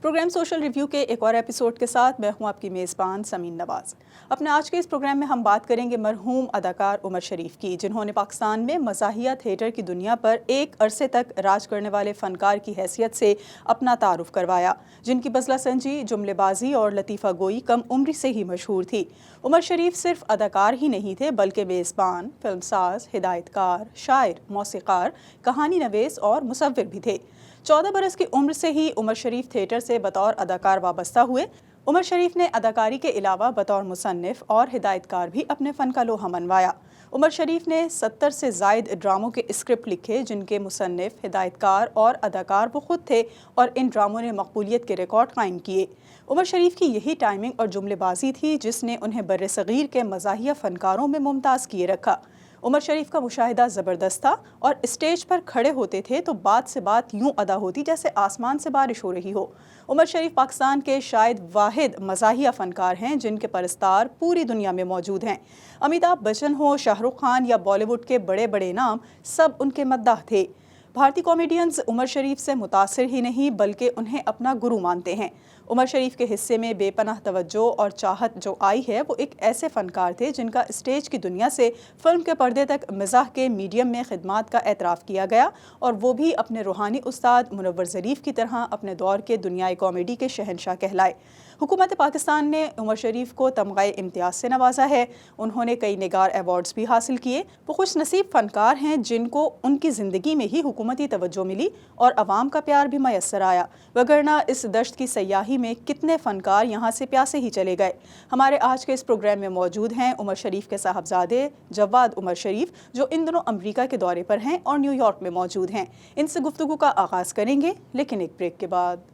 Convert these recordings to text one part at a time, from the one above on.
Programme social review के एक और एपिसोड के साथ मैं हूं आपकी मेज़बान समीन नवाज़। अपने आज के इस प्रोग्राम में हम बात करेंगे मरहूम अदाकार उमर शरीफ की, जिन्होंने पाकिस्तान में मज़ाहिया थिएटर की दुनिया पर एक अरसे तक राज करने वाले फ़नकार की हैसियत से अपना तारुफ करवाया, जिनकी बज़ला संजी, जुमलेबाजी और लतीफ़ा गोई कम उम्र से ही मशहूर थी। उमर शरीफ सिर्फ अदाकार ही नहीं थे बल्कि मेज़बान, फिल्मसाज, हिदायतकार, शायर, मौसीक़ार, कहानी नवीस और मुसव्विर भी थे। 14 बरस की उम्र से ही उमर शरीफ थिएटर से बतौर अदाकार वाबस्ता हुए। उमर शरीफ ने अदाकारी के अलावा बतौर मुसन्निफ और हिदायतकार भी अपने फ़न का लोहा मनवाया। उमर शरीफ ने 70 से ज़ायद ड्रामों के स्क्रिप्ट लिखे, जिनके मुसन्निफ, हिदायतकार और अदाकार वो खुद थे, और इन ड्रामों ने मकबूलियत के रिकॉर्ड कायम किए। उमर शरीफ की यही टाइमिंग और जुमलेबाजी थी जिसने उन्हें बर्र-ए-सग़ीर के मज़ाहिया फ़नकारों में मुमताज़ किए रखा। उमर शरीफ का मुशाहिदा ज़बरदस्त था और स्टेज पर खड़े होते थे तो बात से बात यूं अदा होती जैसे आसमान से बारिश हो रही हो। उमर शरीफ पाकिस्तान के शायद वाहिद मज़ाहिया फ़नकार हैं जिनके परस्तार पूरी दुनिया में मौजूद हैं। अमिताभ बच्चन हो, शाहरुख खान या बॉलीवुड के बड़े बड़े नाम, सब उनके मद्दाह थे। भारतीय कॉमेडियंस उमर शरीफ से मुतासिर ही नहीं बल्कि उन्हें अपना गुरु मानते हैं। उमर शरीफ के हिस्से में बेपनाह तवज्जो और चाहत जो आई है वो एक ऐसे फ़नकार थे जिनका स्टेज की दुनिया से फ़िल्म के पर्दे तक मिज़ाह के मीडियम में खिदमात का एतराफ़ किया गया, और वो भी अपने रूहानी उस्ताद मुनव्वर ज़रीफ़ की तरह अपने दौर के दुनियाई कॉमेडी के शहंशाह कहलाए। हुकूमत पाकिस्तान ने उमर शरीफ को तमग़े इम्तियाज़ से नवाजा है। उन्होंने कई निगार अवार्ड्स भी हासिल किए। वो खुश नसीब फ़नकार हैं जिनको उनकी ज़िंदगी में ही हुकूमती तवज्जो मिली और अवाम का प्यार भी मैसर आया, वगरना इस दश्त की सयाही में कितने फ़नकार यहाँ से प्यासे ही चले गए। हमारे आज के इस प्रोग्राम में मौजूद हैं उमर शरीफ के साहबजादे जवाद उमर शरीफ, जो इन दिनों अमरीका के दौरे पर हैं और न्यूयॉर्क में मौजूद हैं। इनसे गुफ्तगू का आगाज़ करेंगे, लेकिन एक ब्रेक के बाद।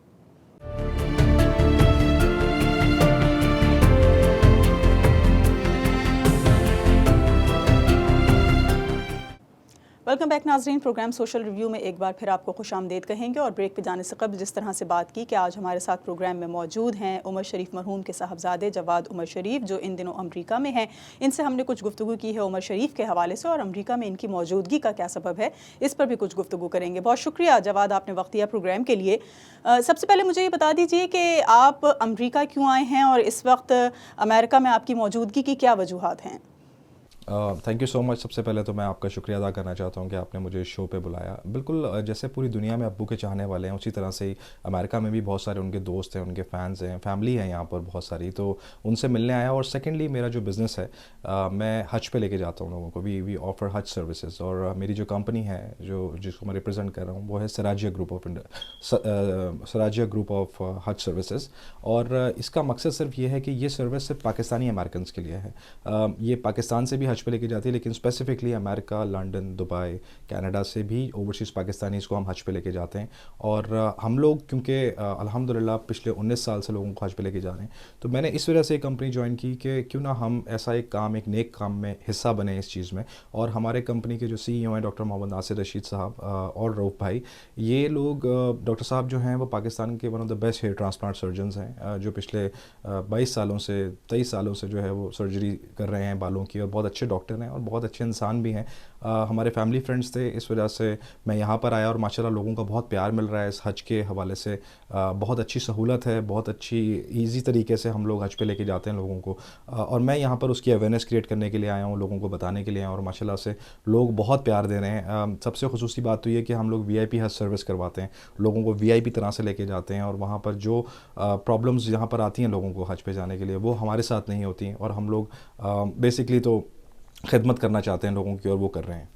वेलकम बैक नाज़रीन। प्रोग्राम सोशल रिव्यू में एक बार फिर आपको खुशामदीद कहेंगे, और ब्रेक पे जाने से कबल जिस तरह से बात की कि आज हमारे साथ प्रोग्राम में मौजूद हैं उमर शरीफ मरहूम के साहबजादे जवाद उमर शरीफ, जो इन दिनों अमेरिका में हैं। इनसे हमने कुछ गुफ्तगू की है उमर शरीफ के हवाले से, और अमेरिका में इनकी मौजूदगी का क्या सबब है, इस पर भी कुछ गुफ्तगू करेंगे। बहुत शुक्रिया जवाद, आपने वक्त दिया प्रोग्राम के लिए। सबसे पहले मुझे ये बता दीजिए कि आप अमेरिका क्यों आए हैं और इस वक्त अमेरिका में आपकी मौजूदगी की क्या वजूहात हैं? Thank you so much. सबसे पहले तो मैं आपका शुक्रिया अदा करना चाहता हूँ कि आपने मुझे इस शो पे बुलाया। बिल्कुल जैसे पूरी दुनिया में अब्बू के चाहने वाले हैं, उसी तरह से ही अमेरिका में भी बहुत सारे उनके दोस्त हैं, उनके फ़ैन्स हैं, फैमिली है यहाँ पर बहुत सारी, तो उनसे मिलने आया। और सेकेंडली मेरा जो बिज़नेस है, मैं हज पे लेके जाता हूँ लोगों को। वी ऑफ़र हज सर्विसेज, और मेरी जो कंपनी है जिसको मैं रिप्रेजेंट कर रहा हूँ वो है सराजिया ग्रुप ऑफ हज सर्विसेज। और इसका मकसद सिर्फ ये है कि ये सर्विस सिर्फ पाकिस्तानी अमेरिकन के लिए है। ये पाकिस्तान से भी हज पे लेके जाती है, लेकिन specifically America, London, Dubai, Canada से भी ओवरसीज़ पाकिस्तानीज़ को हम हज पे लेके जाते हैं। और हम लोग क्योंकि अल्हम्दुलिल्लाह पिछले 19 साल से लोगों को हज पे लेके जा रहे हैं, तो मैंने इस वजह से कंपनी ज्वाइन की कि क्यों ना हम ऐसा एक काम, एक नेक काम में हिस्सा बने इस चीज़ में। और हमारे कंपनी के जो CEO हैं डॉक्टर मोहम्मद नासिर रशीद साहब और रऊफ़ भाई, ये लोग डॉक्टर साहब जो हैं वो पाकिस्तान के one of the best hair transplant surgeons हैं, जो पिछले 23 सालों से जो है वो सर्जरी कर रहे हैं बालों की, और बहुत अच्छे डॉक्टर हैं और बहुत अच्छे इंसान भी हैं। हमारे फैमिली फ्रेंड्स थे, इस वजह से मैं यहाँ पर आया, और माशाल्लाह लोगों का बहुत प्यार मिल रहा है इस हज के हवाले से। बहुत अच्छी सहूलत है, बहुत अच्छी ईज़ी तरीके से हम लोग हज पे लेके जाते हैं लोगों को। और मैं यहाँ पर उसकी अवेयरनेस क्रिएट करने के लिए आया हूँ, लोगों को बताने के लिए आया हूँ, और माशाल्लाह से लोग बहुत प्यार दे रहे हैं। सबसे खुसूसी बात तो ये कि हम लोग VIP हज सर्विस करवाते हैं, लोगों को VIP तरह से लेके जाते हैं, और वहाँ पर जो प्रॉब्लम्स यहाँ पर आती हैं लोगों को हज पे जाने के लिए, वो हमारे साथ नहीं होती हैं। और हम लोग बेसिकली तो खिदमत करना चाहते हैं लोगों की, और वो कर रहे हैं।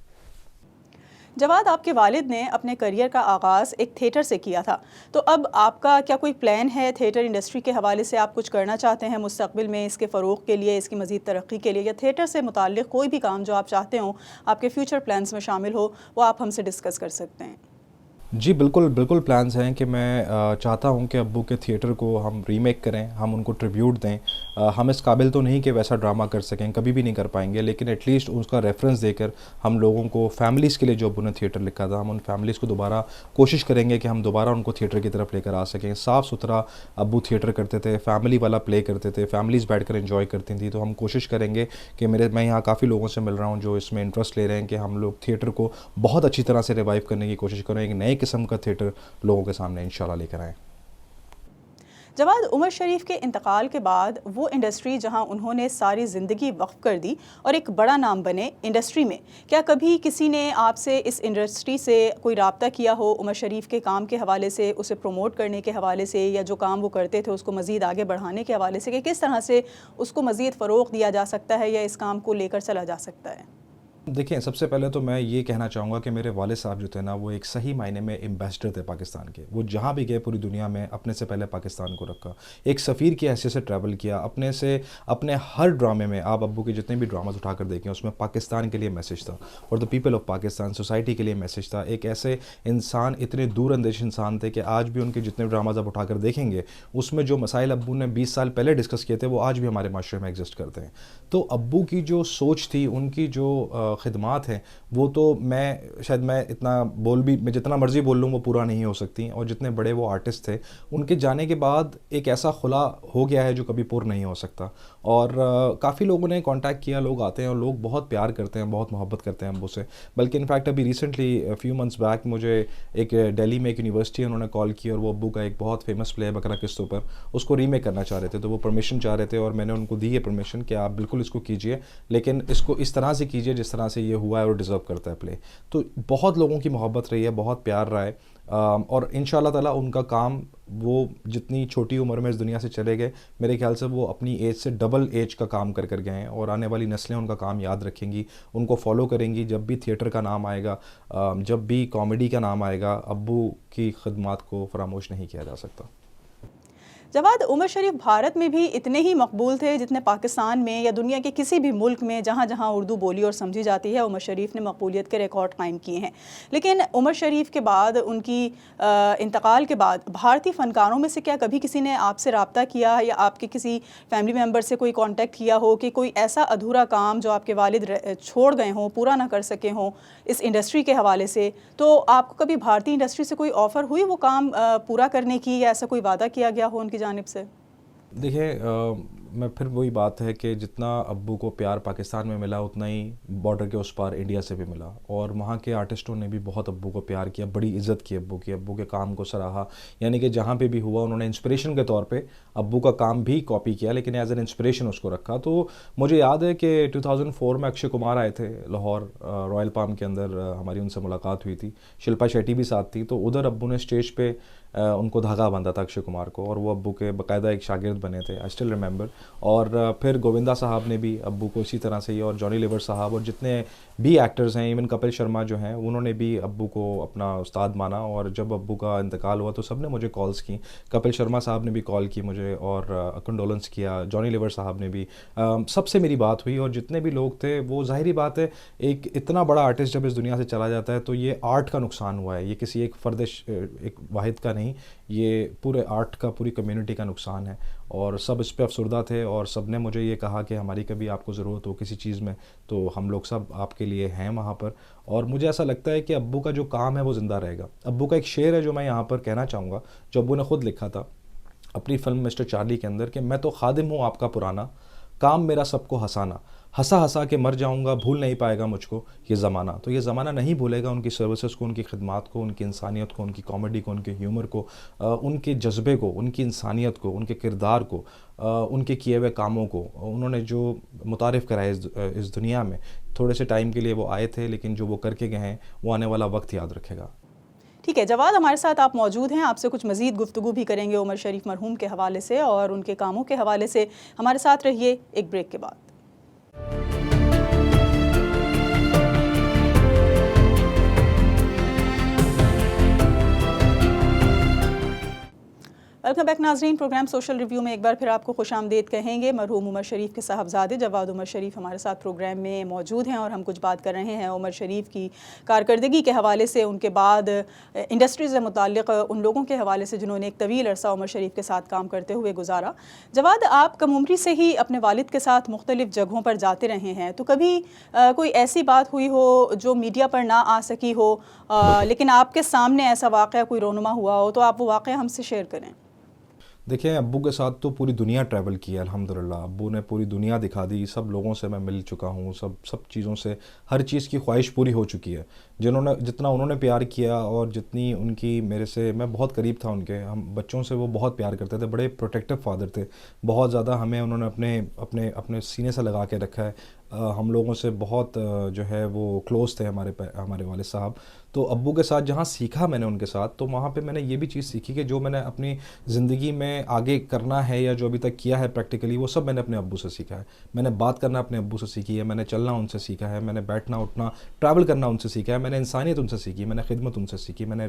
जवाद, आपके वालिद ने अपने करियर का आगाज़ एक थिएटर से किया था, तो अब आपका क्या कोई प्लान है थिएटर इंडस्ट्री के हवाले से? आप कुछ करना चाहते हैं मुस्तक़बिल में इसके फ़रोग़ के लिए, इसकी मज़ीद तरक्की के लिए, या थिएटर से मुताल्लिक़ कोई भी काम जो आप चाहते हो आपके फ्यूचर प्लान्स में शामिल हो, वो आप हमसे डिस्कस कर सकते हैं? जी बिल्कुल प्लान्स हैं कि मैं चाहता हूं कि अब्बू के थिएटर को हम रीमेक करें, हम उनको ट्रिब्यूट दें। हम इस काबिल तो नहीं कि वैसा ड्रामा कर सकें, कभी भी नहीं कर पाएंगे, लेकिन एटलीस्ट उसका रेफरेंस देकर हम लोगों को, फैमिलीज़ के लिए जो अब्बू ने थिएटर लिखा था, हम उन फैमिलीज़ को दोबारा कोशिश करेंगे कि हम दोबारा उनको थिएटर की तरफ लेकर आ सकें। साफ़ सुथरा अब्बू थिएटर करते थे, फैमिली वाला प्ले करते थे, फैमिलीज़ बैठ कर इन्जॉय करती थी। तो हम कोशिश करेंगे कि मैं यहाँ काफ़ी लोगों से मिल रहा हूँ जो इसमें इंटरेस्ट ले रहे हैं कि हम लोग थिएटर को बहुत अच्छी तरह से रिवाइव करने की कोशिश करें, एक नए किस्म का थिएटर लोगों के सामने इंशाल्लाह लेकर आएँ। जवाद, उमर शरीफ के इंतकाल के बाद वो इंडस्ट्री जहां उन्होंने सारी ज़िंदगी वक्फ कर दी और एक बड़ा नाम बने इंडस्ट्री में, क्या कभी किसी ने आपसे इस इंडस्ट्री से कोई राब्ता किया हो उमर शरीफ के काम के हवाले से, उसे प्रमोट करने के हवाले से, या जो काम वो करते थे उसको मज़ीद आगे बढ़ाने के हवाले से, कि किस तरह से उसको मज़ीद फ़रोग़ दिया जा सकता है या इस काम को लेकर चला जा सकता है? देखिए, सबसे पहले तो मैं ये कहना चाहूँगा कि मेरे वालिद साहब जो थे ना, वो एक सही मायने में एम्बेसडर थे पाकिस्तान के। वो जहाँ भी गए पूरी दुनिया में अपने से पहले पाकिस्तान को रखा, एक सफ़ीर की हैसियत से ट्रैवल किया अपने हर ड्रामे में। आप अब्बू के जितने भी ड्रामास उठाकर देखें, उसमें पाकिस्तान के लिए मैसेज था और the people of Pakistan, society के लिए मैसेज था। एक ऐसे इंसान, इतने दूरअंदेश इंसान थे कि आज भी उनके जितने ड्रामाज आप उठाकर देखेंगे, उसमें जो मसाइल अब्बू ने 20 साल पहले डिस्कस किए थे, वो आज भी हमारे माशरे में एग्जिस्ट करते हैं। तो अब्बू की जो सोच थी, उनकी जो खिदमात हैं, वो तो मैं जितना मर्ज़ी बोल लूँ वो पूरा नहीं हो सकती। और जितने बड़े वो आर्टिस्ट थे, उनके जाने के बाद एक ऐसा खुला हो गया है जो कभी पुर नहीं हो सकता। और काफ़ी लोगों ने कांटेक्ट किया, लोग आते हैं और लोग बहुत प्यार करते हैं, बहुत मोहब्बत करते हैं अब्बू से। बल्कि इनफैक्ट अभी रिसेंटली फ्यू मंथ्स बैक मुझे एक दिल्ली में एक यूनिवर्सिटी है, उन्होंने कॉल की और वो अब्बू का एक बहुत फेमस प्ले है बकरा किस्तों पर, उसको रीमेक करना चाह रहे थे। तो वो परमिशन चाह रहे थे और मैंने उनको दी है परमिशन कि आप बिल्कुल इसको कीजिए, लेकिन इसको इस तरह से कीजिए जिस तरह से ये हुआ है और डिज़र्व करता है प्ले। तो बहुत लोगों की मोहब्बत रही है, बहुत प्यार रहा है। और इंशाल्लाह ताला उनका काम, वो जितनी छोटी उम्र में इस दुनिया से चले गए, मेरे ख्याल से वो अपनी एज से डबल एज का काम कर गए हैं और आने वाली नस्लें उनका काम याद रखेंगी, उनको फॉलो करेंगी। जब भी थिएटर का नाम आएगा, जब भी कॉमेडी का नाम आएगा, अब्बू की खिदमात को फरामोश नहीं किया जा सकता। जवाद, उमर शरीफ भारत में भी इतने ही मकबूल थे जितने पाकिस्तान में या दुनिया के किसी भी मुल्क में जहाँ जहाँ उर्दू बोली और समझी जाती है, उमर शरीफ ने मकबूलियत के रिकॉर्ड कायम किए हैं। लेकिन उमर शरीफ के बाद, उनकी इंतकाल के बाद, भारतीय फ़नकारों में से क्या कभी किसी ने आपसे रब्ता किया या आपके किसी फैमिली मेम्बर से कोई कांटेक्ट किया हो कि कोई ऐसा अधूरा काम जो आपके वालिद छोड़ गए हों, पूरा ना कर सके हों इस इंडस्ट्री के हवाले से, तो आपको कभी भारतीय इंडस्ट्री से कोई ऑफ़र हुई वो काम पूरा करने की, या ऐसा कोई वादा किया गया हो उनकी जानिब से? देखिए, मैं फिर वही बात है कि जितना अब्बू को प्यार पाकिस्तान में मिला, उतना ही बॉर्डर के उस पार इंडिया से भी मिला। और वहाँ के आर्टिस्टों ने भी बहुत अब्बू को प्यार किया, बड़ी इज़्ज़त की अब्बू के काम को सराहा। यानी कि जहाँ पे भी हुआ, उन्होंने इंस्पिरेशन के तौर पे अब्बू का काम भी कॉपी किया, लेकिन एज एन इंस्पिरेशन उसको रखा। तो मुझे याद है कि 2004 में अक्षय कुमार आए थे लाहौर, रॉयल पाम के अंदर हमारी उनसे मुलाकात हुई थी। शिल्पा शेट्टी भी साथ थी। तो उधर अब्बू ने स्टेज पे उनको धागा बांधा था अक्षय कुमार को, और वो अब्बू के बाकायदा एक शागिर्द बने थे, आई स्टिल रिमेंबर। और फिर गोविंदा साहब ने भी अब्बू को इसी तरह से ही, और जॉनी लीवर साहब और जितने भी एक्टर्स हैं, इवन कपिल शर्मा जो हैं, उन्होंने भी अब्बू को अपना उस्ताद माना। और जब अब्बू का इंतकाल हुआ तो सब ने मुझे कॉल्स की, कपिल शर्मा साहब ने भी कॉल की मुझे और कंडोलेंस किया, जॉनी लीवर साहब ने भी, सबसे मेरी बात हुई। और जितने भी लोग थे, वो ज़ाहिरी बात है, एक इतना बड़ा आर्टिस्ट जब इस दुनिया से चला जाता है तो ये आर्ट का नुकसान हुआ है, ये किसी एक फ़र्द, एक वाहिद का नहीं, ये पूरे आर्ट का, पूरी कम्युनिटी का नुकसान है। और सब इस पे अफसरदा थे और सब ने मुझे ये कहा कि हमारी कभी आपको ज़रूरत हो किसी चीज़ में तो हम लोग सब आपके लिए हैं वहाँ पर। और मुझे ऐसा लगता है कि अब्बू का जो काम है वो ज़िंदा रहेगा। अब्बू का एक शेर है जो मैं यहाँ पर कहना चाहूँगा, जो अब्बू ने ख़ुद लिखा था अपनी फ़िल्म मिस्टर चार्ली के अंदर, कि मैं तो खादिम हूँ आपका पुराना, काम मेरा सबको हंसाना, हंसा हंसा के मर जाऊंगा, भूल नहीं पाएगा मुझको ये ज़माना। तो ये ज़माना नहीं भूलेगा उनकी सर्विसेज को, उनकी खिदमात को, उनकी इंसानियत को, उनकी कॉमेडी को, उनके ह्यूमर को, उनके जज्बे को, उनकी इंसानियत को, उनके किरदार को, उनके किए हुए कामों को, उन्होंने जो मुतारिफ़ कराया इस दुनिया में। थोड़े से टाइम के लिए वो आए थे, लेकिन जो वो करके गए हैं वो आने वाला वक्त याद रखेगा। ठीक है जवाद, हमारे साथ आप मौजूद हैं, आपसे कुछ मज़ीद गुफ्तगू भी करेंगे उमर शरीफ मरहूम के हवाले से और उनके कामों के हवाले से। हमारे साथ रहिए एक ब्रेक के बाद। वेलकम बैक नाजरीन, प्रोग्राम सोशल रिव्यू में एक बार फिर आपको खुशामदीद कहेंगे। मरहूम उमर शरीफ के साहबजादे जवाद उमर शरीफ हमारे साथ प्रोग्राम में मौजूद हैं और हम कुछ बात कर रहे हैं उमर शरीफ की कारकर्दगी के हवाले से, उनके बाद इंडस्ट्री से मुताल्लिक़ उन लोगों के हवाले से जिन्होंने एक तवील अरसा उमर शरीफ के साथ काम करते हुए गुजारा। जवाद, आप कम उम्री से ही अपने वालिद के साथ मुख्तलिफ़ जगहों पर जाते रहे हैं, तो कभी कोई ऐसी बात हुई हो जो मीडिया पर ना आ सकी हो, लेकिन आपके सामने ऐसा वाक़या कोई रोनुमा हुआ हो, तो आप वो वाक़या हमसे शेयर करें। देखिए, अब्बू के साथ तो पूरी दुनिया ट्रैवल की है अल्हम्दुलिल्लाह। अब्बू ने पूरी दुनिया दिखा दी, सब लोगों से मैं मिल चुका हूँ, सब सब चीज़ों से, हर चीज़ की ख्वाहिश पूरी हो चुकी है। जिन्होंने जितना उन्होंने प्यार किया और जितनी उनकी मेरे से, मैं बहुत करीब था उनके, हम बच्चों से वो बहुत प्यार करते थे, बड़े प्रोटेक्टिव फादर थे। बहुत ज़्यादा हमें उन्होंने अपने अपने अपने सीने से लगा के रखा है। हम लोगों से बहुत जो है वो क्लोज़ थे हमारे वालिद साहब। तो अब्बू के साथ जहाँ सीखा मैंने उनके साथ, तो वहाँ पे मैंने ये भी चीज़ सीखी कि जो मैंने अपनी ज़िंदगी में आगे करना है या जो अभी तक किया है प्रैक्टिकली, वो सब मैंने अपने अब्बू से सीखा है। मैंने बात करना अपने अब्बू से सीखी है, मैंने चलना उनसे सीखा है, मैंने बैठना उठना ट्रैवल करना उनसे सीखा है, मैंने इंसानियत उनसे सीखी, मैंने खिदमत उनसे सीखी, मैंने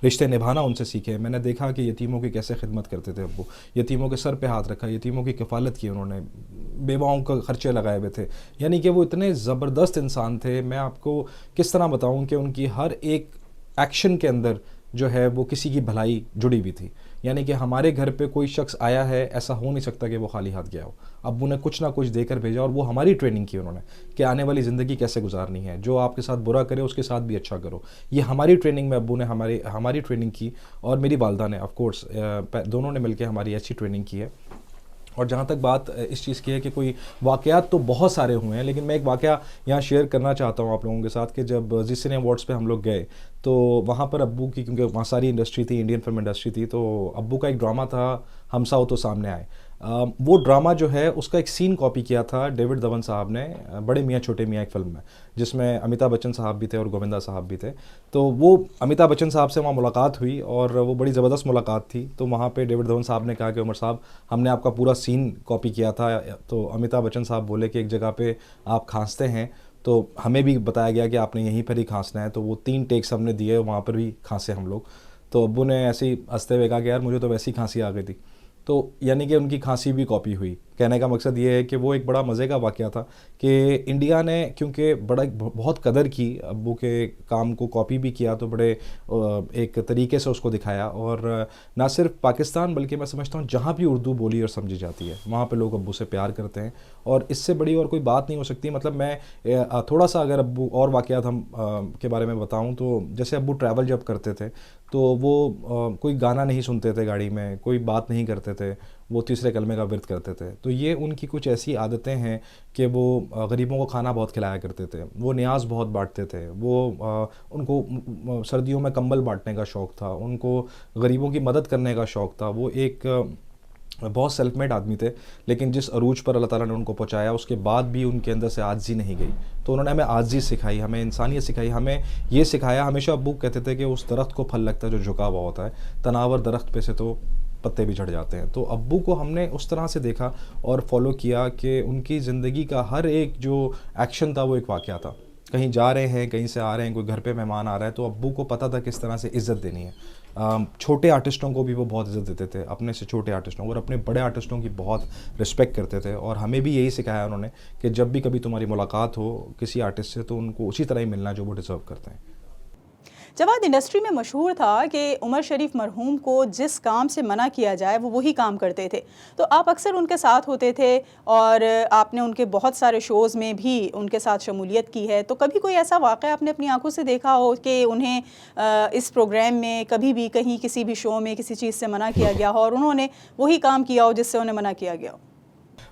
रिश्ते निभाना उनसे सीखे। मैंने देखा कि यतीमों की कैसे खिदमत करते थे अब्बू, यतीमों के सर पे हाथ रखा, यतीमों की किफ़ालत की उन्होंने, बेवाओं का खर्चे लगाए हुए थे। यानी कि वो इतने ज़बरदस्त इंसान थे। मैं आपको किस तरह बताऊं कि उनकी हर एक एक्शन के अंदर जो है वो किसी की भलाई जुड़ी हुई थी। यानी कि हमारे घर पे कोई शख्स आया है, ऐसा हो नहीं सकता कि वो खाली हाथ गया हो। अब्बू ने कुछ ना कुछ देकर भेजा, और वो हमारी ट्रेनिंग की उन्होंने कि आने वाली ज़िंदगी कैसे गुजारनी है, जो आपके साथ बुरा करे उसके साथ भी अच्छा करो। ये हमारी ट्रेनिंग में अब्बू ने हमारी ट्रेनिंग की, और मेरी वालदा ने, ऑफ कोर्स दोनों ने मिलकर हमारी अच्छी ट्रेनिंग की है। और जहाँ तक बात इस चीज़ की है कि कोई वाक़यात तो बहुत सारे हुए हैं, लेकिन मैं एक वाक़या यहाँ शेयर करना चाहता हूँ आप लोगों के साथ कि जब जी सिने अवार्ड्स पे हम लोग गए, तो वहाँ पर अब्बू की, क्योंकि वहाँ सारी इंडस्ट्री थी, इंडियन फिल्म इंडस्ट्री थी, तो अब्बू का एक ड्रामा था हम साओ तो सामने आए। वो ड्रामा जो है उसका एक सीन कॉपी किया था डेविड धवन साहब ने बड़े मियाँ छोटे मियाँ एक फ़िल्म में, जिसमें अमिताभ बच्चन साहब भी थे और गोविंदा साहब भी थे। तो वो अमिताभ बच्चन साहब से वहाँ मुलाकात हुई, और वो बड़ी ज़बरदस्त मुलाकात थी। तो वहाँ पे डेविड धवन साहब ने कहा कि उमर साहब, हमने आपका पूरा सीन कॉपी किया था। तो अमिताभ बच्चन साहब बोले कि एक जगह पे आप खांसते हैं, तो हमें भी बताया गया कि आपने यहीं पर ही खांसना है। तो वो 3 टेक्स हमने दिए, वहाँ पर भी खांसे हम लोग। तो अब्बू ने ऐसे ही हंसते हुए कहा कि यार मुझे तो वैसी खांसी आ गई थी। तो यानी कि उनकी खांसी भी कॉपी हुई। कहने का मकसद ये है कि वो एक बड़ा मज़े का वाक़या था कि इंडिया ने क्योंकि बहुत कदर की, अब्बू के काम को कॉपी भी किया, तो बड़े एक तरीके से उसको दिखाया। और ना सिर्फ पाकिस्तान, बल्कि मैं समझता हूँ जहाँ भी उर्दू बोली और समझी जाती है, वहाँ पे लोग अब्बू से प्यार करते हैं। और इससे बड़ी और कोई बात नहीं हो सकती। मतलब मैं थोड़ा सा अगर अब्बू और वाक़यात हम के बारे में बताऊँ, तो जैसे अब्बू ट्रैवल जब करते थे, तो वो कोई गाना नहीं सुनते थे गाड़ी में, कोई बात नहीं करते थे, वो तीसरे कलमे का विर्द करते थे। तो ये उनकी कुछ ऐसी आदतें हैं कि वो गरीबों को खाना बहुत खिलाया करते थे, वो न्याज बहुत बांटते थे, उनको सर्दियों में कंबल बांटने का शौक़ था, उनको गरीबों की मदद करने का शौक़ था। वो एक बहुत सेल्फ मेड आदमी थे, लेकिन जिस अरूज पर अल्लाह ताला ने उनको पहुंचाया, उसके बाद भी उनके अंदर से आजिज़ी नहीं गई। तो उन्होंने हमें आजिज़ी सिखाई, हमें इंसानियत सिखाई, हमें ये सिखाया। हमेशा अब्बू कहते थे कि उस दरख्त को फल लगता है जो झुका हुआ होता है, तनावर दरख्त पे से तो पत्ते भी झड़ जाते हैं। तो अब्बू को हमने उस तरह से देखा और फॉलो किया कि उनकी ज़िंदगी का हर एक जो एक्शन था वो एक वाक़या था। कहीं जा रहे हैं, कहीं से आ रहे हैं, कोई घर पे मेहमान आ रहा है, तो अब्बू को पता था किस तरह से इज़्ज़त देनी है। छोटे आर्टिस्टों को भी वो बहुत इज़्ज़त देते थे, अपने से छोटे आर्टिस्टों को, और अपने बड़े आर्टिस्टों की बहुत रिस्पेक्ट करते थे। और हमें भी यही सिखाया उन्होंने कि जब भी कभी तुम्हारी मुलाकात हो किसी आर्टिस्ट से, तो उनको उसी तरह ही मिलना जो वो डिज़र्व करते हैं। जवाद, इंडस्ट्री में मशहूर था कि उमर शरीफ मरहूम को जिस काम से मना किया जाए वो वही काम करते थे। तो आप अक्सर उनके साथ होते थे और आपने उनके बहुत सारे शोज़ में भी उनके साथ शमूलियत की है। तो कभी कोई ऐसा वाक़या आपने अपनी आंखों से देखा हो कि उन्हें इस प्रोग्राम में कभी भी कहीं किसी भी शो में किसी चीज़ से मना किया गया हो और उन्होंने वही काम किया हो जिससे उन्हें मना किया गया हो?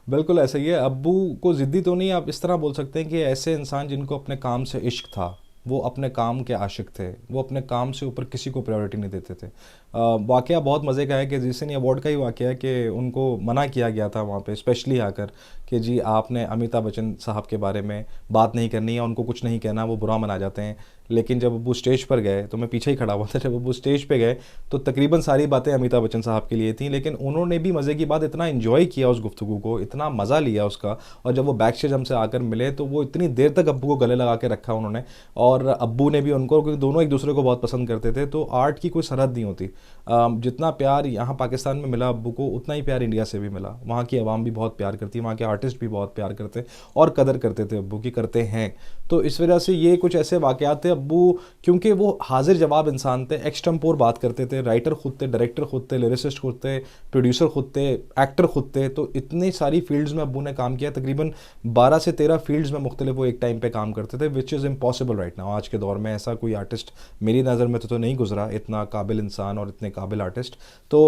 बिल्कुल ऐसा ही है। अब्बू को ज़िद्दी तो नहीं, आप इस तरह बोल सकते हैं कि ऐसे इंसान जिनको अपने काम से इश्क था, वो अपने काम के आशिक थे, वो अपने काम से ऊपर किसी को प्रायोरिटी नहीं देते थे। वाक़या बहुत मज़े का है कि जी सिने अवार्ड का ही वाक़या है कि उनको मना किया गया था वहाँ पे स्पेशली आकर कि जी आपने अमिताभ बच्चन साहब के बारे में बात नहीं करनी है, उनको कुछ नहीं कहना, वो बुरा मना जाते हैं। लेकिन जब वो स्टेज पर गए, तो मैं पीछे ही खड़ा हुआ था, जब वो स्टेज पे गए तो तकरीबन सारी बातें अमिताभ बच्चन साहब के लिए थी, लेकिन उन्होंने भी मज़े की बात इतना इन्जॉय किया उस गुफ्तगू को, इतना मज़ा लिया उसका। और जब वो बैक स्टेज हमसे आकर मिले तो वो इतनी देर तक अब्बू को गले लगा के रखा उन्होंने, और अब्बू ने भी उनको, क्योंकि दोनों एक दूसरे को बहुत पसंद करते थे। तो आर्ट की कोई सरहद नहीं होती। जितना प्यार यहाँ पाकिस्तान में मिला अब्बू को, उतना ही प्यार इंडिया से भी मिला। वहाँ की आवाम भी बहुत प्यार करती है, वहाँ के आर्टिस्ट भी बहुत प्यार करते और कदर करते थे अब्बू की, करते हैं। तो इस वजह से ये कुछ ऐसे वाक़यात थे। अब्बू, क्योंकि वो हाजिर जवाब इंसान थे, एक्सटेम्पोर बात करते थे, राइटर खुद थे, डायरेक्टर खुद थे, लिरिसिस्ट खुद थे, प्रोड्यूसर खुद थे, एक्टर खुद थे, तो इतनी सारी फील्ड्स में अब्बू ने काम किया, तकरीबन 12 से 13 फील्ड्स में मुख्तलिफ वो एक टाइम पे काम करते थे, which is impossible right now. आज के दौर में ऐसा कोई आर्टिस्ट मेरी नज़र में तो नहीं गुजरा, इतना काबिल इंसान और इतने काबिल आर्टिस्ट। तो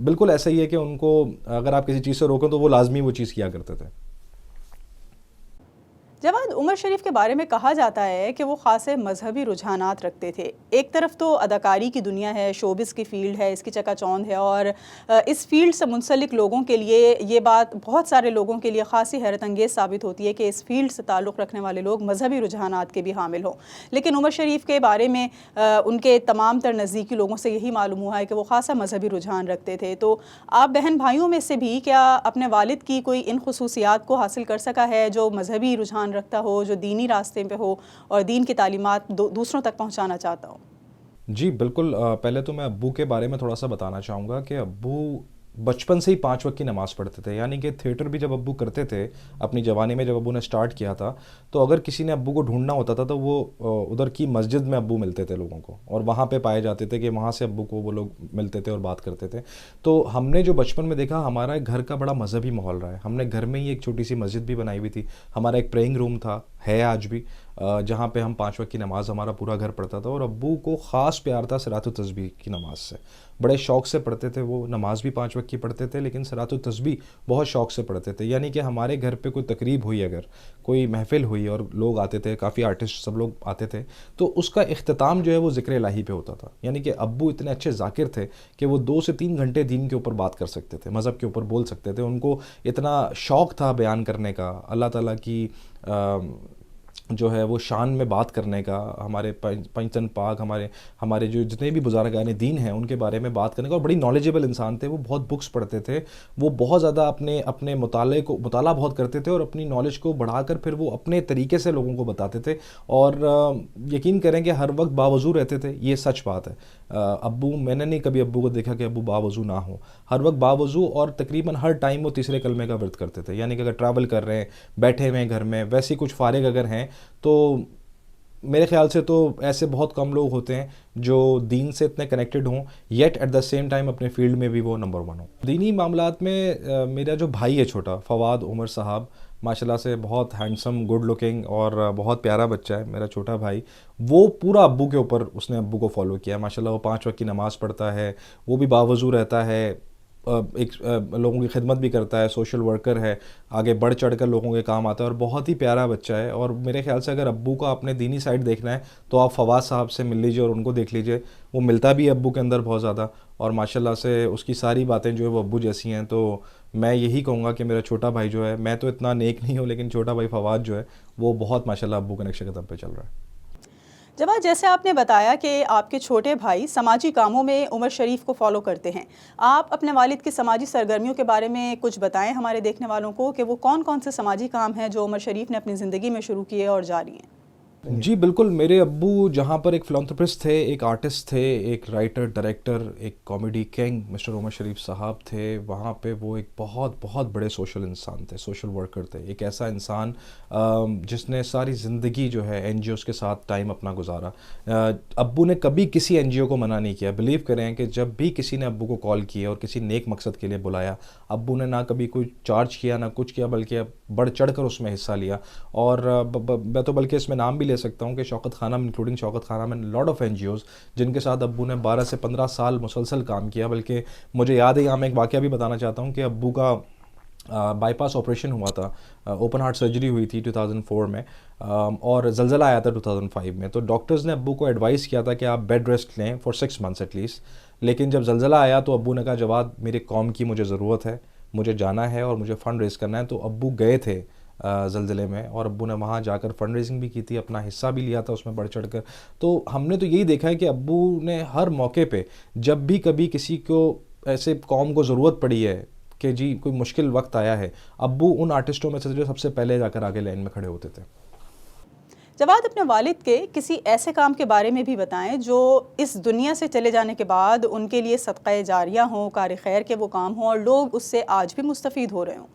बिल्कुल ऐसा ही है कि उनको अगर आप किसी चीज़ से रोकें तो वो लाजमी वो चीज़ किया करते थे। जवाद, उमर शरीफ के बारे में कहा जाता है कि वो ख़ासे मजहबी रुझानात रखते थे। एक तरफ तो अदाकारी की दुनिया है, शोबिस की फ़ील्ड है, इसकी चकाचौंध है, और इस फील्ड से मुंसलिक लोगों के लिए ये बात बहुत सारे लोगों के लिए ख़ासी हैरत अंगेज़ साबित होती है कि इस फील्ड से ताल्लुक़ रखने वाले लोग मजहबी रुझानात के भी हामिल हों। लेकिन उमर शरीफ के बारे में उनके तमाम तर नज़दीकी लोगों से यही मालूम हुआ है कि वो ख़ासा मजहबी रुझान रखते थे। तो आप बहन भाइयों में से भी क्या अपने वालिद की कोई इन खुसूसियात को हासिल कर सका है जो मजहबी रुझान रखता हो, जो दीनी रास्ते पे हो और दीन की तालीमात दूसरों तक पहुंचाना चाहता हो? जी बिल्कुल। पहले तो मैं अब्बू के बारे में थोड़ा सा बताना चाहूँगा कि अब्बू बचपन से ही 5 वक्त की नमाज़ पढ़ते थे, यानी कि थिएटर भी जब अब्बू करते थे अपनी जवानी में, जब अब्बू ने स्टार्ट किया था, तो अगर किसी ने अब्बू को ढूंढना होता था तो वो उधर की मस्जिद में अब्बू मिलते थे लोगों को, और वहाँ पे पाए जाते थे कि वहाँ से अब्बू को वो लोग मिलते थे और बात करते थे। तो हमने जो बचपन में देखा, हमारा घर का बड़ा मजहबी माहौल रहा है। हमने घर में ही एक छोटी सी मस्जिद भी बनाई हुई थी, हमारा एक प्रेइंग रूम था, है आज भी, जहाँ पे हम 5 वक्त की नमाज़ हमारा पूरा घर पढ़ता था। और अब्बू को ख़ास प्यार था सलातो तस्बीह की नमाज से, बड़े शौक़ से पढ़ते थे वो। नमाज भी 5 वक्त की पढ़ते थे, लेकिन सलातो तस्बीह बहुत शौक़ से पढ़ते थे। यानी कि हमारे घर पे कोई तकरीब हुई, अगर कोई महफ़िल हुई और लोग आते थे, काफ़ी आर्टिस्ट सब लोग आते थे, तो उसका इख्तिताम जो है वो ज़िक्र इलाही पे होता था। यानी कि अब्बू इतने अच्छे ज़ाकिर थे कि वो 2 से 3 घंटे दीन के ऊपर बात कर सकते थे, मज़हब के ऊपर बोल सकते थे। उनको इतना शौक़ था बयान करने का, अल्लाह ताला की जो है वो शान में बात करने का, हमारे पंचतन पाक, हमारे जो जितने भी बुज़ुर्गान दीन हैं उनके बारे में बात करने का। और बड़ी नॉलेजेबल इंसान थे वो, बहुत बुक्स पढ़ते थे वो, बहुत ज़्यादा अपने मुताला बहुत करते थे, और अपनी नॉलेज को बढ़ाकर फिर वो अपने तरीके से लोगों को बताते थे। और यकीन करें कि हर वक्त बावज़ू रहते थे, ये सच बात है। अब्बू, मैंने नहीं कभी अब्बू को देखा कि अब्बू बावज़ू ना हो, हर वक्त बावज़ू, और तकरीबन हर टाइम वो तीसरे कलमे का व्रत करते थे। यानी कि अगर ट्रैवल कर रहे हैं, बैठे हुए हैं घर में, वैसे कुछ फारिग अगर हैं, तो मेरे ख्याल से तो ऐसे बहुत कम लोग होते हैं जो दीन से इतने कनेक्टेड हों, yet at the same time अपने फील्ड में भी वो नंबर 1 हो। दीनी मामलात में मेरा जो भाई है छोटा, फवाद उमर साहब, माशाल्लाह से बहुत हैंडसम, गुड लुकिंग और बहुत प्यारा बच्चा है मेरा छोटा भाई। वो पूरा अब्बू के ऊपर, उसने अब्बू को फॉलो किया माशाल्लाह। वो 5 वक्त की नमाज़ पढ़ता है, वो भी बावज़ू रहता है, लोगों की खिदमत भी करता है, सोशल वर्कर है, आगे बढ़ चढ़ कर लोगों के काम आता है, और बहुत ही प्यारा बच्चा है। और मेरे ख्याल से अगर अब्बू का अपने दीनी साइड देखना है तो आप फवाद साहब से मिल लीजिए और उनको देख लीजिए, वो मिलता भी है अब्बू के अंदर बहुत ज़्यादा, और माशाल्लाह से उसकी सारी बातें जो है वो अब्बू जैसी हैं। तो मैं यही कहूँगा कि मेरा छोटा भाई जो है, मैं तो इतना नेक नहीं हूँ, लेकिन छोटा भाई फवाद जो है वो बहुत माशाल्लाह अब्बू के नक्शे कदम पे चल रहा है। जवाद, जैसे आपने बताया कि आपके छोटे भाई समाजी कामों में उमर शरीफ को फॉलो करते हैं, आप अपने वालिद की समाजी सरगर्मियों के बारे में कुछ बताएं हमारे देखने वालों को कि वो कौन कौन से समाजी काम हैं जो उमर शरीफ ने अपनी ज़िंदगी में शुरू किए और जारी हैं। जी बिल्कुल। मेरे अब्बू जहाँ पर एक फिलैंथ्रोपिस्ट थे, एक आर्टिस्ट थे, एक राइटर, डायरेक्टर, एक कॉमेडी किंग मिस्टर उमर शरीफ साहब थे, वहाँ पे वो एक बहुत बहुत बड़े सोशल इंसान थे, सोशल वर्कर थे। एक ऐसा इंसान जिसने सारी ज़िंदगी जो है NGOs के साथ टाइम अपना गुजारा। अब्बू ने कभी किसी NGO को मना नहीं किया। बिलीव करें कि जब भी किसी ने अब्बू को कॉल किया और किसी नेक मकसद के लिए बुलाया, अब्बू ने ना कभी कोई चार्ज किया, ना कुछ किया, बल्कि बढ़ चढ़ कर उसमें हिस्सा लिया। और मैं तो बल्कि इसमें नाम भी ले सकता हूँ कि शौकत खाना, इंक्लूडिंग शौकत खाना में लॉट ऑफ NGOs जिनके साथ अब्बू ने 12 से 15 साल मुसलसल काम किया। बल्कि मुझे याद है, यहाँ मैं एक वाक़या भी बताना चाहता हूँ कि अब्बू का बाईपास ऑपरेशन हुआ था, ओपन हार्ट सर्जरी हुई थी 2004 में, और ज़लज़ला आया था 2005 में। तो डॉक्टर्स ने अब्बू को एडवाइस किया था कि आप बेड रेस्ट लें फॉर 6 मंथ्स एटलीस्ट। लेकिन जब ज़लज़ला आया तो अब्बू ने कहा, जवाब मेरे कौम की मुझे ज़रूरत है, मुझे जाना है और मुझे फ़ंड रेज़ करना है। तो अब्बू गए थे ज़लज़ले में, और अब्बू ने वहाँ जाकर फ़ंड रेजिंग भी की थी, अपना हिस्सा भी लिया था उसमें बढ़ चढ़ कर। तो हमने तो यही देखा है कि अब्बू ने हर मौके पे, जब भी कभी किसी को ऐसे कौम को ज़रूरत पड़ी है कि जी कोई मुश्किल वक्त आया है, अब्बू उन आर्टिस्टों में से जो सबसे पहले जाकर आगे लाइन में खड़े होते थे। जवाद, अपने वालिद के किसी ऐसे काम के बारे में भी बताएं जो इस दुनिया से चले जाने के बाद उनके लिए सदक़ा जारिया हों, कार खैर के वो काम हों और लोग उससे आज भी मुस्तफ़ीद हो रहे हों।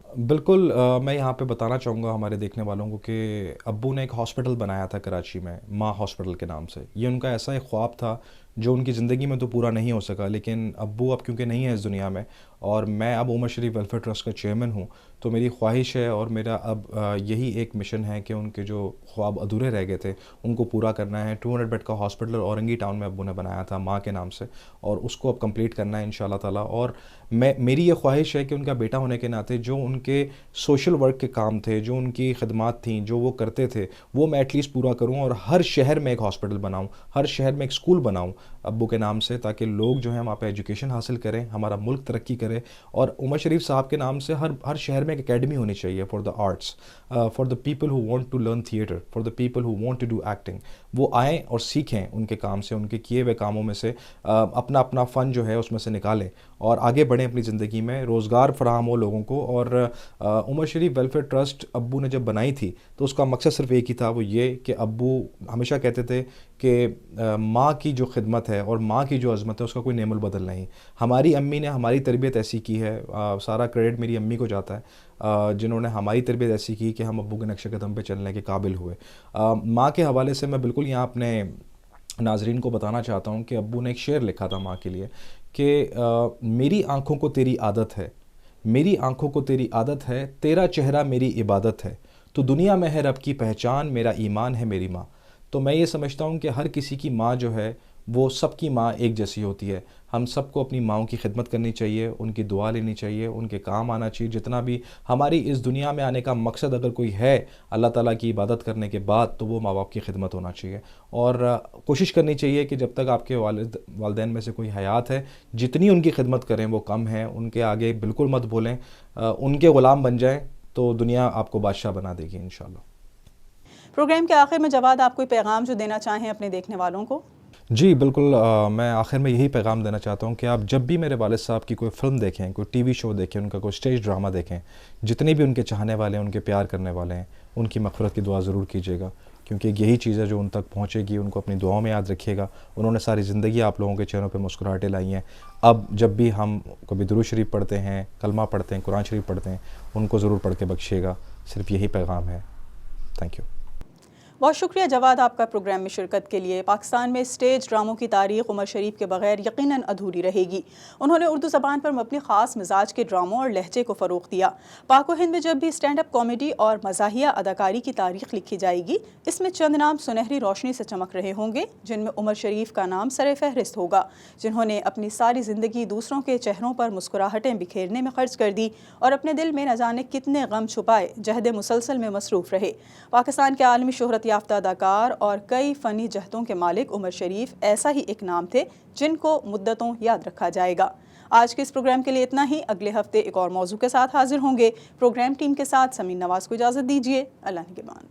बिल्कुल मैं यहाँ पे बताना चाहूँगा हमारे देखने वालों को कि अब्बू ने एक हॉस्पिटल बनाया था कराची में, माँ हॉस्पिटल के नाम से। ये उनका ऐसा एक ख्वाब था जो उनकी ज़िंदगी में तो पूरा नहीं हो सका, लेकिन अब्बू अब क्योंकि नहीं है इस दुनिया में और मैं अब उमर शरीफ वेलफेयर ट्रस्ट का चेयरमैन हूँ, तो मेरी ख्वाहिश है और मेरा अब यही एक मिशन है कि उनके जो ख्वाब अधूरे रह गए थे उनको पूरा करना है। 200 बेड का हॉस्पिटल औरंगी टाउन में अब्बू ने बनाया था माँ के नाम से, और उसको अब कंप्लीट करना है इंशाल्लाह ताला। और मेरी ये ख्वाहिश है कि उनका बेटा होने के नाते जो उनके सोशल वर्क के काम थे, जो उनकी खिदमात थी, जो वो करते थे, वो मैं एटलीस्ट पूरा करूँ और हर शहर में एक हॉस्पिटल बनाऊँ, हर शहर में एक स्कूल बनाऊँ अब्बू के नाम से, ताकि लोग जो हैं वहाँ पे एजुकेशन हासिल करें, हमारा मुल्क तरक्की करे। और उमर शरीफ साहब के नाम से हर हर शहर में एक एकेडमी होनी चाहिए for the arts, for the people who want to learn theatre, for the people who want to do acting. वो आएँ और सीखें उनके काम से, उनके किए हुए कामों में से अपना अपना फ़न जो है उसमें से निकालें और आगे बढ़ें अपनी ज़िंदगी में, रोज़गार फराहम हो लोगों को। और उमर शरीफ वेलफेयर ट्रस्ट अब्बू ने जब बनाई थी तो उसका मकसद सिर्फ एक ही था, वो ये कि अब्बू हमेशा कहते थे कि माँ की जो खिदमत है और माँ की जो अज़मत है उसका कोई नेमुल बदल नहीं। हमारी अम्मी ने हमारी तरबियत ऐसी की है, सारा क्रेडिट मेरी अम्मी को जाता है, जिन्होंने हमारी तरबियत ऐसी की कि हम अब्बू के नक्शे कदम पे चलने के काबिल हुए। माँ के हवाले से मैं बिल्कुल यहाँ अपने नाजरीन को बताना चाहता हूँ कि अब्बू ने एक शेर लिखा था माँ के लिए कि मेरी आँखों को तेरी आदत है, मेरी आँखों को तेरी आदत है, तेरा चेहरा मेरी इबादत है, तो दुनिया में है रब की पहचान, मेरा ईमान है मेरी माँ। तो मैं ये समझता हूँ कि हर किसी की माँ जो है वो सबकी माँ एक जैसी होती है। हम सबको अपनी माँओं की खिदमत करनी चाहिए, उनकी दुआ लेनी चाहिए, उनके काम आना चाहिए। जितना भी हमारी इस दुनिया में आने का मकसद अगर कोई है अल्लाह ताला की इबादत करने के बाद, तो वो माँ बाप की खिदमत होना चाहिए। और कोशिश करनी चाहिए कि जब तक आपके वालिदैन में से कोई हयात है, जितनी उनकी खिदमत करें वो कम है। उनके आगे बिल्कुल मत बोलें, उनके ग़ुलाम बन जाएँ तो दुनिया आपको बादशाह बना देगी इंशाल्लाह। प्रोग्राम के आखिर में जवाद, आप कोई पैगाम जो देना चाहें अपने देखने वालों को? जी बिल्कुल, मैं आखिर में यही पैगाम देना चाहता हूँ कि आप जब भी मेरे वालिद साहब की कोई फ़िल्म देखें, कोई टीवी शो देखें, उनका कोई स्टेज ड्रामा देखें, जितने भी उनके चाहने वाले हैं, उनके प्यार करने वाले हैं, उनकी मग़फ़िरत की दुआ ज़रूर कीजिएगा, क्योंकि यही चीज़ है जो उन तक पहुँचेगी। उनको अपनी दुआओं में याद रखिएगा। उन्होंने सारी ज़िंदगी आप लोगों के चेहरों पे मुस्कुराहटें लाई हैं। अब जब भी हम कभी दुरूद शरीफ पढ़ते हैं, कलमा पढ़ते हैं, कुरान शरीफ पढ़ते हैं, उनको ज़रूर पढ़ के बख्शिएगा। सिर्फ यही पैगाम है। Thank you. बहुत शुक्रिया जवाद आपका प्रोग्राम में शिरकत के लिए। पाकिस्तान में स्टेज ड्रामों की तारीख उमर शरीफ के बगैर यकीनन अधूरी रहेगी। उन्होंने उर्दू ज़बान पर मबनी ख़ास मिजाज के ड्रामों और लहजे को फ़रोग़ दिया। पाक व हिंद में जब भी स्टैंड अप कॉमेडी और मज़ाहिया अदाकारी की तारीख लिखी जाएगी, इसमें चंद नाम सुनहरी रोशनी से चमक रहे होंगे, जिनमें उमर शरीफ का नाम सरे फहरिस्त होगा, जिन्होंने अपनी सारी ज़िंदगी दूसरों के चेहरों पर मुस्कुराहटें बिखेरने में खर्च कर दी और अपने दिल में न जाने कितने गम छुपाए जहद मुसलसल में मसरूफ़ रहे। पाकिस्तान के आलमी शोहरत याफ्ता अदाकार और कई फ़नी जहतों के मालिक उमर शरीफ ऐसा ही एक नाम थे जिनको मुद्दतों याद रखा जाएगा। आज के इस प्रोग्राम के लिए इतना ही। अगले हफ्ते एक और मौजू के साथ हाजिर होंगे। प्रोग्राम टीम के साथ समीन नवाज़ को इजाज़त दीजिए। अल्लाह निगहबान।